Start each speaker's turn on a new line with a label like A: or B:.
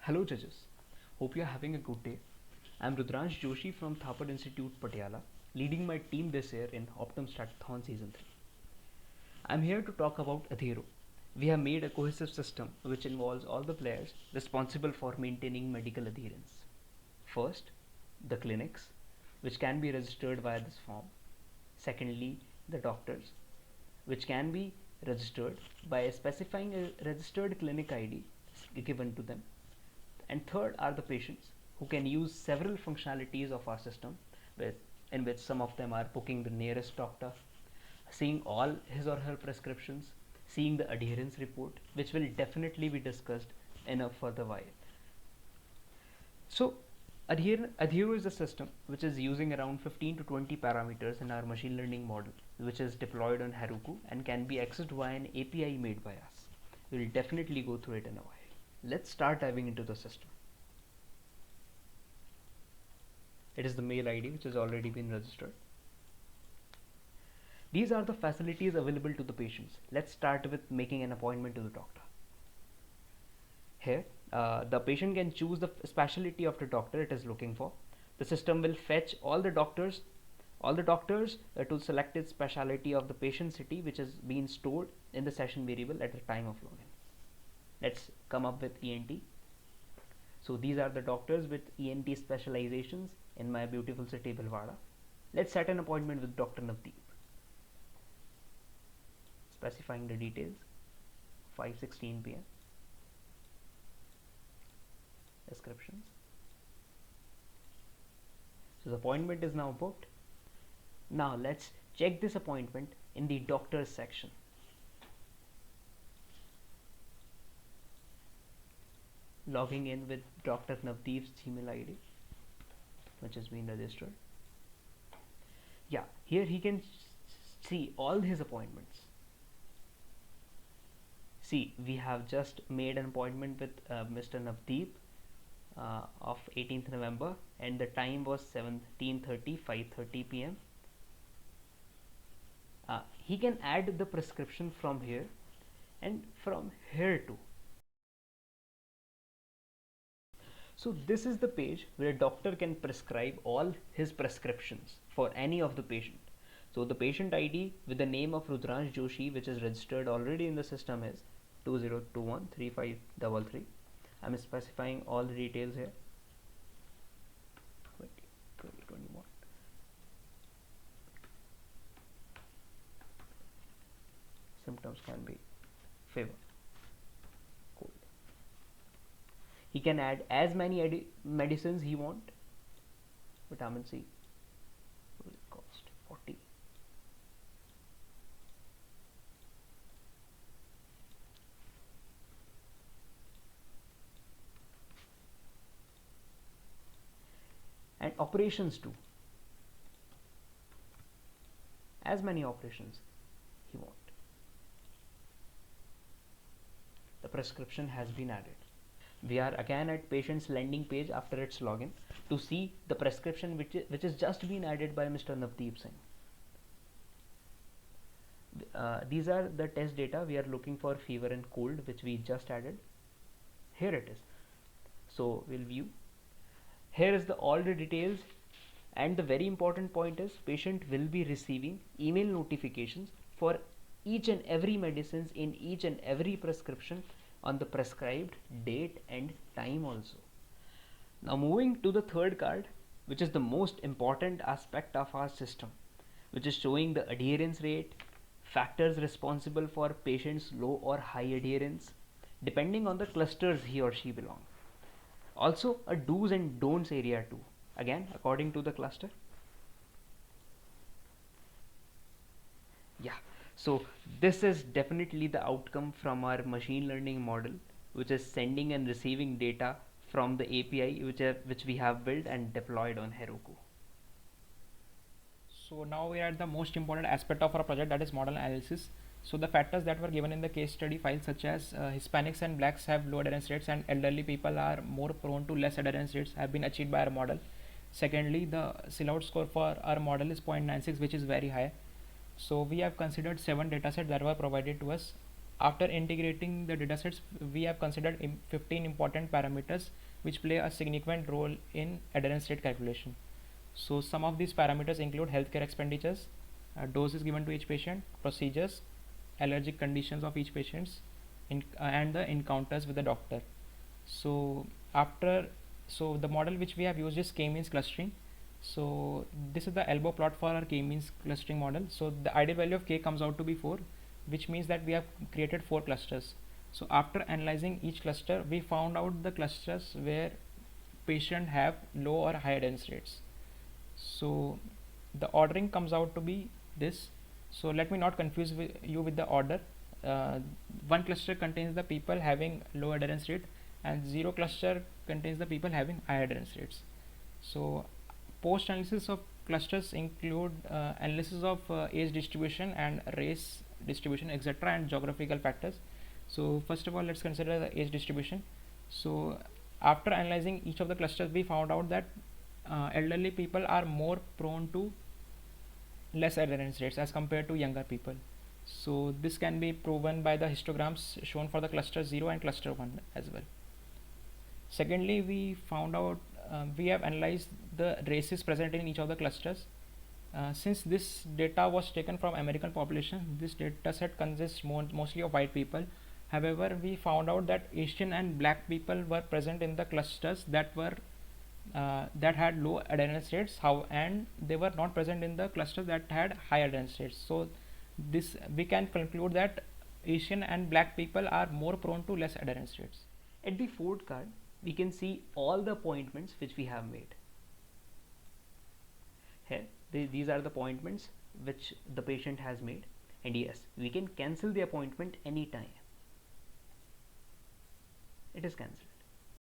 A: Hello judges, hope you are having a good day. I am Rudransh Joshi from Thapar Institute, Patiala, leading my team this year in Optum Statathon Season 3. I am here to talk about Adhero. We have made a cohesive system which involves all the players responsible for maintaining medical adherence. First, the clinics, which can be registered via this form. Secondly, the doctors, which can be registered by specifying a registered clinic ID given to them. And third are the patients who can use several functionalities of our system, in which some of them are booking the nearest doctor, seeing all his or her prescriptions, seeing the adherence report, which will definitely be discussed in a further while. So Adhero is a system which is using around 15 to 20 parameters in our machine learning model, which is deployed on Heroku and can be accessed via an API made by us. We will definitely go through it in a while. Let's start diving into the system. It is the mail ID which has already been registered. These are the facilities available to the patients. Let's start with making an appointment to the doctor. Here, the patient can choose the specialty of the doctor it is looking for. The system will fetch all the doctors to select its specialty of the patient city, which is being stored in the session variable at the time of login. Let's come up with ENT. So these are the doctors with ENT specializations in my beautiful city Bhilwara. Let's set an appointment with Dr. Navdeep. Specifying the details, 5:16 p.m. Descriptions. So the appointment is now booked. Now let's check this appointment in the doctors section. Logging in with Dr. Navdeep's Gmail ID, which has been registered. Yeah, here he can see all his appointments. See, we have just made an appointment with Mr. Navdeep of 18th November, and the time was 17:30, 5:30 p.m. He can add the prescription from here and from here too. So this is the page where a doctor can prescribe all his prescriptions for any of the patient. So the patient ID with the name of Rudransh Joshi, which is registered already in the system, is 20213533. I'm specifying all the details here. 2021. Symptoms can be fever, cold. He can add as many medicines he want. Vitamin C will cost 40. And operations too. As many operations he want. The prescription has been added. We are again at patient's landing page after its login to see the prescription which has just been added by Mr. Navdeep Singh. These are the test data. We are looking for fever and cold, which we just added. Here it is. So we'll view. Here is all the details, and the very important point is patient will be receiving email notifications for each and every medicines in each and every prescription on the prescribed date and time also. Now moving to the third card, which is the most important aspect of our system, which is showing the adherence rate, factors responsible for patients' low or high adherence depending on the clusters he or she belongs. Also a do's and don'ts area too, again according to the cluster. Yeah, so this is definitely the outcome from our machine learning model, which is sending and receiving data from the API which we have built and deployed on Heroku.
B: So now we are at the most important aspect of our project, that is model analysis. So the factors that were given in the case study file, such as Hispanics and blacks have low adherence rates and elderly people are more prone to less adherence rates, have been achieved by our model. Secondly, the sellout score for our model is 0.96, which is very high. So we have considered 7 datasets that were provided to us. After integrating the datasets, we have considered 15 important parameters which play a significant role in adherence rate calculation. So some of these parameters include healthcare expenditures, doses given to each patient, procedures, allergic conditions of each patient, and the encounters with the doctor. So after, so the model which we have used is k-means clustering. So this is the elbow plot for our k-means clustering model. So the ideal value of k comes out to be 4, which means that we have created 4 clusters. So after analyzing each cluster, we found out the clusters where patient have low or high adherence rates. So the ordering comes out to be this. So let me not confuse you with the order. One cluster contains the people having low adherence rate, and 0 cluster contains the people having high adherence rates. So post analysis of clusters include analysis of age distribution and race distribution, etc., and geographical factors. So first of all, let's consider the age distribution. So after analyzing each of the clusters, we found out that elderly people are more prone to less adherence rates as compared to younger people. So this can be proven by the histograms shown for the cluster 0 and cluster 1 as well. Secondly, we found out we have analyzed the races present in each of the clusters. Since this data was taken from American population, this data set consists mostly of white people. However, we found out that Asian and black people were present in the clusters that were that had low adherence rates, and they were not present in the clusters that had high adherence rates. So this, we can conclude that Asian and black people are more prone to less adherence rates.
A: At the fourth card, we can see all the appointments which we have made. Here, these are the appointments which the patient has made, and yes, we can cancel the appointment anytime. It is cancelled.